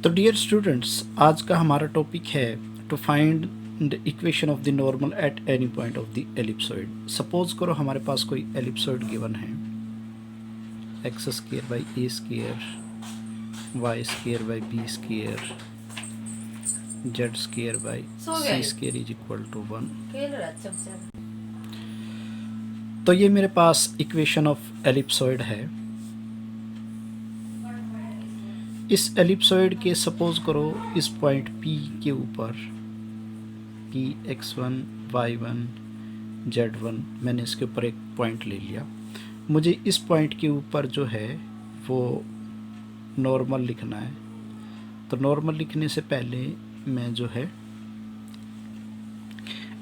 तो dear students, आज का हमारा टॉपिक है to find the equation of the normal at any point of the ellipsoid. Suppose करो हमारे पास कोई एलिप्सॉइड गिवन है, x square by a square y square by b square z square by c square is equal to 1। तो ये मेरे पास equation of ellipsoid है। इस एलिप्सॉइड के सपोज करो इस पॉइंट P के ऊपर P x1 y1 z1, मैंने इसके ऊपर एक पॉइंट ले लिया। मुझे इस पॉइंट के ऊपर जो है वो नॉर्मल लिखना है। तो नॉर्मल लिखने से पहले मैं जो है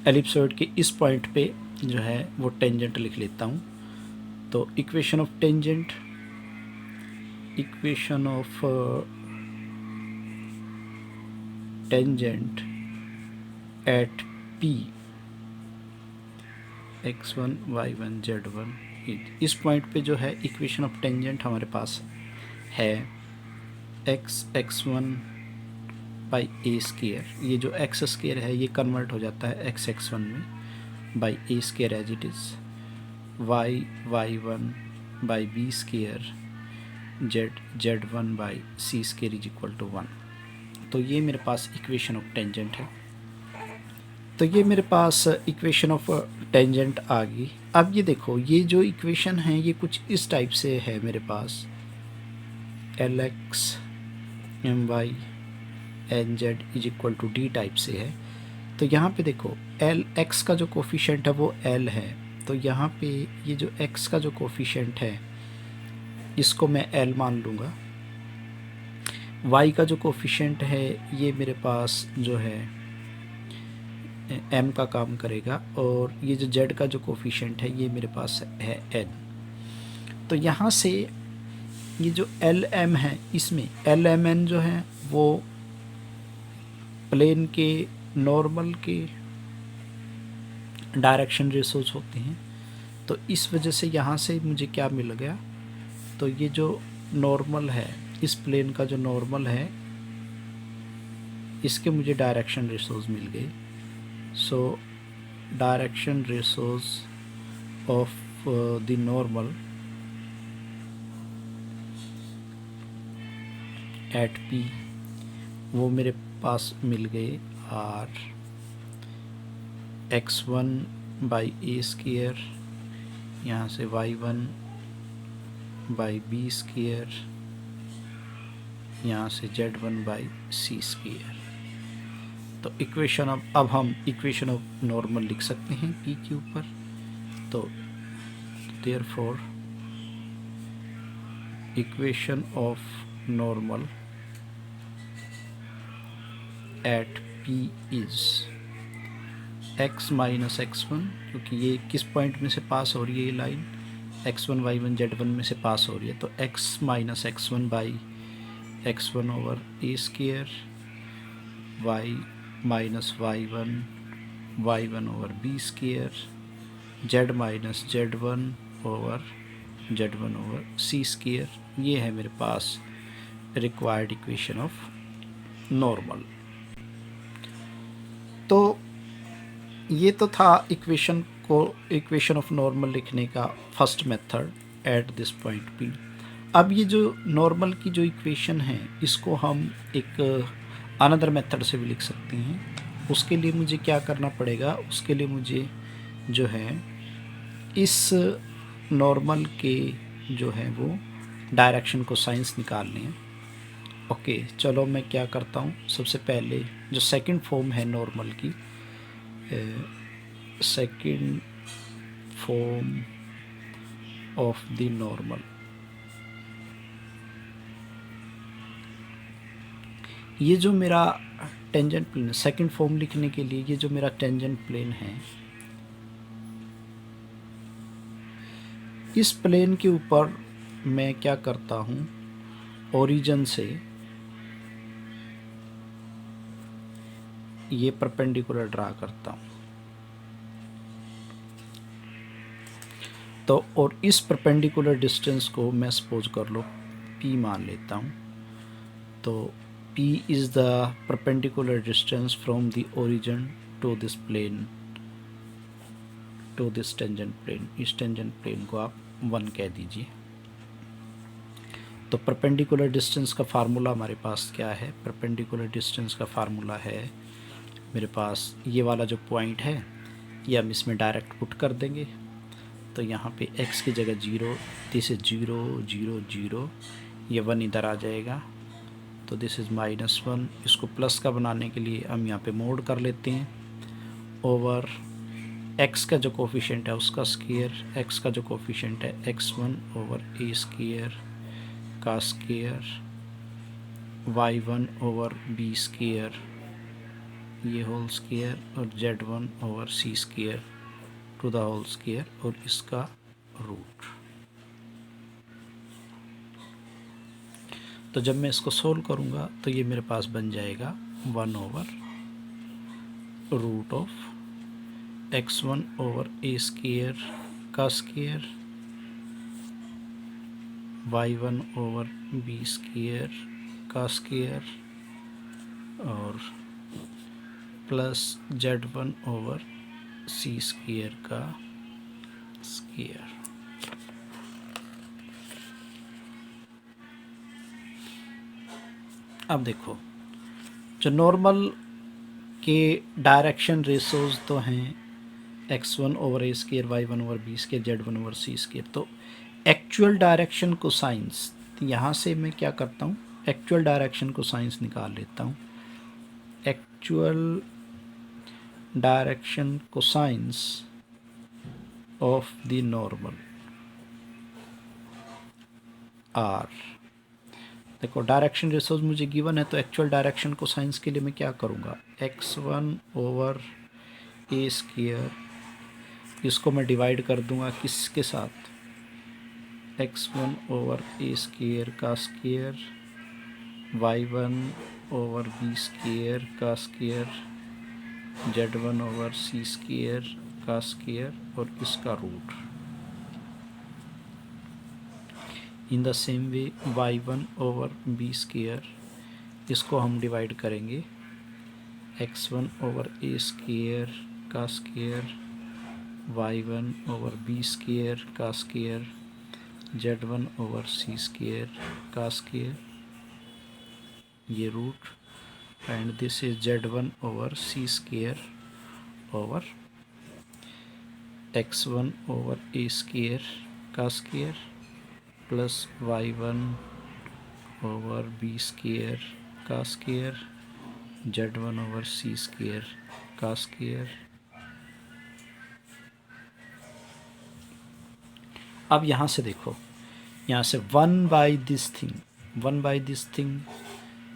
एलिप्सॉइड के इस पॉइंट पे जो है वो टेंजेंट लिख लेता हूँ। तो equation of tangent, equation of tangent at P x1 y1 z1, इस पॉइंट पे जो है इक्वेशन ऑफ टेंजेंट हमारे पास है x1 बाई ए स्क्वायर। ये जो x स्क्वायर है ये कन्वर्ट हो जाता है x1 में by a square as it is, y1 by b square z1 by c square is equal to 1। तो ये मेरे पास इक्वेशन ऑफ टेंजेंट है। तो ये मेरे पास इक्वेशन ऑफ टेंजेंट आ गई। अब ये देखो, ये जो इक्वेशन है ये कुछ इस टाइप से है मेरे पास, Lx my nz is equal to d type से है। तो यहाँ पे देखो Lx का जो कोफिशेंट है वो L है। तो यहाँ पे ये जो x का जो कोफिशेंट है इसको मैं L मान लूँगा। y का जो कोफिशेंट है ये मेरे पास जो है m का काम करेगा, और ये जो z का जो कोफिशेंट है ये मेरे पास है n। तो यहाँ से ये जो lm है इसमें lmn जो है वो प्लेन के नॉर्मल के डायरेक्शन रेशोज होते हैं। तो इस वजह से यहाँ से मुझे क्या मिल गया, तो ये जो नॉर्मल है इस प्लेन का जो नॉर्मल है इसके मुझे डायरेक्शन रेशोज मिल गए। So direction ratios of the normal eight P वो मेरे पास मिल गए are x1 by a square, यहाँ से y1 बाई बी स्क्वायर, यहाँ से z1 बाई सी स्क्वायर। तो इक्वेशन अब हम इक्वेशन ऑफ नॉर्मल लिख सकते हैं P के ऊपर। तो therefore equation of normal at P is x minus x1, क्योंकि ये किस पॉइंट में से पास हो रही है, ये लाइन x1 y1 z1 में से पास हो रही है। तो x minus x1 by x1 over a square, y minus y1 over b square, z minus z1 over c square. ये है मेरे पास रिक्वायर्ड इक्वेशन ऑफ नॉर्मल। तो ये तो था इक्वेशन ऑफ नॉर्मल लिखने का first method at this point P। अब ये जो नॉर्मल की जो इक्वेशन है इसको हम एक अनदर मेथड से भी लिख सकते हैं। उसके लिए मुझे क्या करना पड़ेगा, उसके लिए मुझे जो है इस नॉर्मल के जो है वो डायरेक्शन को साइंस निकालने हैं। ओके, चलो मैं क्या करता हूँ, सबसे पहले जो सेकंड फॉर्म है नॉर्मल की, second form of the normal, ये जो मेरा टेंजेंट प्लेन है, सेकंड फॉर्म लिखने के लिए ये जो मेरा टेंजेंट प्लेन है इस प्लेन के ऊपर मैं क्या करता हूँ, ओरिजिन से ये परपेंडिकुलर ड्रा करता हूँ। तो और इस परपेंडिकुलर डिस्टेंस को मैं सपोज कर लो P मान लेता हूँ। तो P is the perpendicular distance from the origin to this plane, to this tangent plane. इस tangent plane को आप 1 कह दीजिए। तो परपेंडिकुलर डिस्टेंस का फार्मूला हमारे पास क्या है? परपेंडिकुलर डिस्टेंस का फार्मूला है मेरे पास ये वाला जो पॉइंट है, ये हम इसमें डायरेक्ट पुट कर देंगे। तो यहाँ पे x की जगह 0, दिस इज़ 0 0 0, ये 1 इधर आ जाएगा, तो दिस इज़ -1। इसको प्लस का बनाने के लिए हम यहाँ पे मोड कर लेते हैं, ओवर x का जो कोफिशिएंट है उसका स्क्वायर, x का जो कोफिशिएंट है x1 ओवर a स्क्वायर का square, y1 over b square ये होल स्क्वायर, और z1 over c square to the whole square, और इसका रूट। तो जब मैं इसको सोल्व करूँगा तो ये मेरे पास बन जाएगा 1 over root of x1 over a square का square, y1 over b square का स्क्वायर, और plus z1 over c square का स्क्वायर। अब देखो, जो नॉर्मल के डायरेक्शन रेशोज तो हैं x1 over a square, y1 over b square, z1 over c square. तो एक्चुअल डायरेक्शन को साइंस, यहाँ से मैं क्या करता हूँ, एक्चुअल डायरेक्शन को साइंस निकाल लेता हूँ। Actual direction cosines of the normal are. देखो डायरेक्शन रेशोज मुझे गिवन है, तो एक्चुअल डायरेक्शन कोसाइंस के लिए मैं क्या करूँगा, x1 ओवर a स्क्वायर, इसको मैं डिवाइड कर दूँगा किसके साथ, x1 ओवर a स्क्वायर का square, y1 over b square का square, z1 over c square का स्क्वायर, और इसका root. In the same way y1 over b square, इसको हम डिवाइड करेंगे x1 ओवर a स्क्वायर का square, y1 over b square का square, z1 over c square का स्क्वायर, ये root, and this is z1 over c square over x1 over a square का square, plus y1 over b square का square, z1 over c square का square. अब यहाँ से देखो, यहाँ से 1 by this thing, 1 by this thing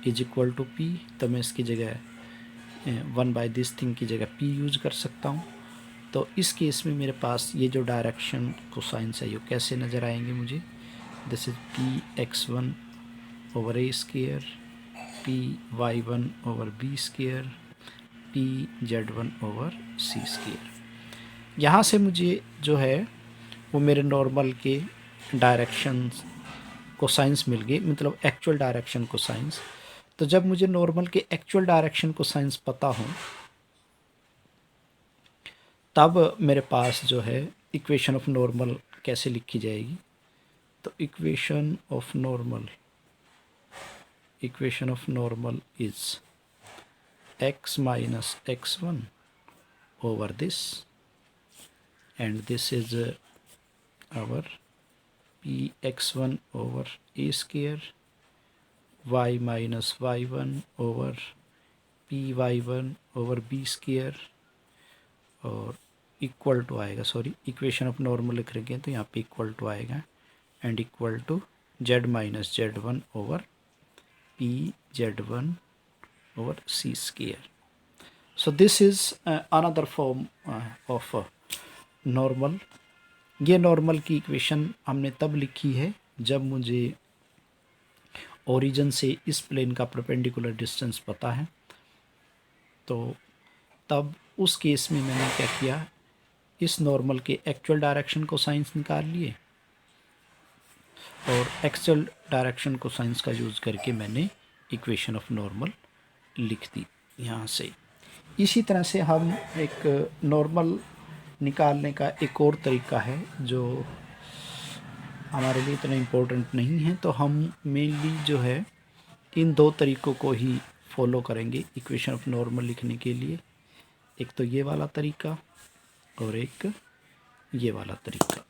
is equal to p, तो मैं इसकी जगह 1 बाई दिस थिंग की जगह p यूज कर सकता हूँ। तो इस केस में मेरे पास ये जो डायरेक्शन कोसाइंस है ये कैसे नज़र आएंगे मुझे, this is p x1 over a square, p y1 over b square, p z1 over c square. यहाँ से मुझे जो है वो मेरे नॉर्मल के डायरेक्शन कोसाइंस मिल गए, मतलब एक्चुअल डायरेक्शन कोसाइंस। तो जब मुझे नॉर्मल के एक्चुअल डायरेक्शन कोसाइंस पता हो, तब मेरे पास जो है इक्वेशन ऑफ नॉर्मल कैसे लिखी जाएगी। तो equation of normal is x minus x1 over this, and this is our px1 over a square, y minus y1 over py1 over b square, और इक्वल टू आएगा, सॉरी इक्वेशन ऑफ नॉर्मल लिख रहे हैं तो यहाँ पे equal to आएगा, and equal to z minus z1 over p z1 over c square. So this is another form of normal. ये नॉर्मल की इक्वेशन हमने तब लिखी है जब मुझे ओरिजिन से इस प्लेन का परपेंडिकुलर डिस्टेंस पता है। तो तब उस केस में मैंने क्या किया, इस नॉर्मल के एक्चुअल डायरेक्शन को साइंस निकाल लिए, और एक्चुअल डायरेक्शन को साइंस का यूज़ करके मैंने इक्वेशन ऑफ नॉर्मल लिख दी यहाँ से। इसी तरह से हम एक नॉर्मल निकालने का एक और तरीका है जो हमारे लिए इतना इम्पोर्टेंट नहीं है, तो हम मेनली जो है इन दो तरीक़ों को ही फॉलो करेंगे इक्वेशन ऑफ नॉर्मल लिखने के लिए। एक तो ये वाला तरीका और एक ये वाला तरीका।